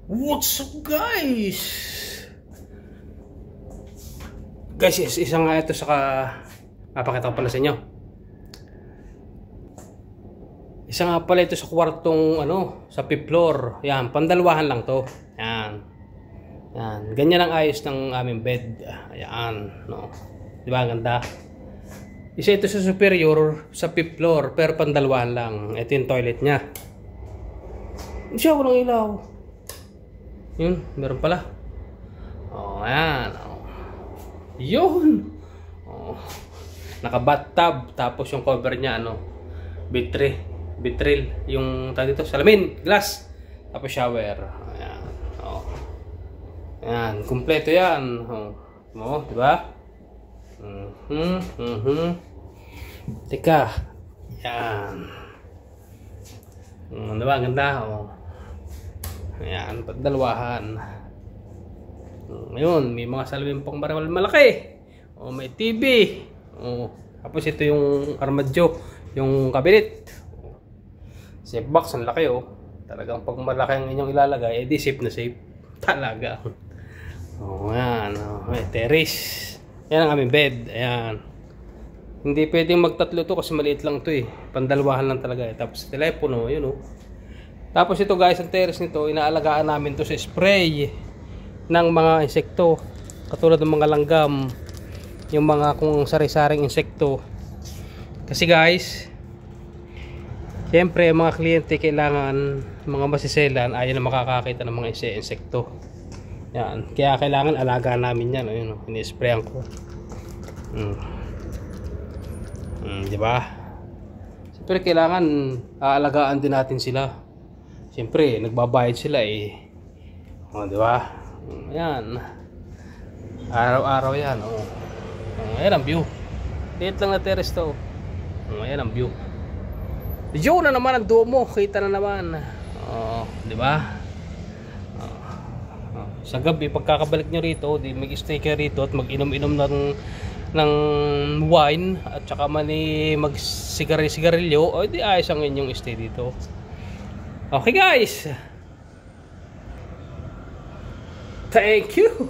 What's up guys? Guys, isa nga ito saka mapakita ko pala sa inyo. Isa nga pala ito sa kwartong sa fifth floor. Yan, pandalwahan lang to. Yan. Yan, ganyan ang ayos ng aming bed. Ayan, no. 'Di ba ganda? Isa ito sa superior sa fifth floor pero pandalwahan lang. Ito yung toilet niya. Siya walang ilaw. Yun, meron pala. Oh, ayan. Oh. Yun. Oh. Naka-bathtub. Tapos yung cover niya, vitril. Yung tawag dito, salamin, glass. Tapos shower. Ayan. Oh. Ayan, kumpleto yan. Oh, oh, diba? Teka. Ayan. Diba, ang ganda. Oh. Ayan, dalawahan. Ngayon, may mga salamin pang malaki. O, may TV. O, tapos ito yung armadyo, yung cabinet. Safe box, ang laki Talagang pag malaki ang inyong ilalagay, edi safe na safe. Talaga. O, ayan. O, may terrace. Yan ang aming bed. Ayan. Hindi pwedeng magtatlo to kasi maliit lang to Pandalwahan lang talaga Tapos telepono, yun Tapos ito guys, ang terrace nito, inaalagaan namin to sa spray ng mga insekto. Katulad ng mga langgam, yung mga kung sari-saring insekto. Kasi guys, siyempre mga kliyente kailangan, mga masiselan, ayaw na makakakita ng mga insekto. Yan, kaya kailangan alagaan namin yan. Ini-sprayan ko. Diba? Siyempre kailangan aalagaan din natin sila. Siyempre, nagbabayad sila O, di ba? Ayan. Araw-araw yan, ayan ang view. Liit lang na terrace to. Ayan ang view. Yun na naman ang Duomo. Kita na naman. Di ba? Sa gabi, pagkakabalik nyo rito, di mag-stay kayo rito at mag-inom-inom ng wine at saka mag-sigarilyo, o di ayos ang inyong stay dito. Okay guys, thank you.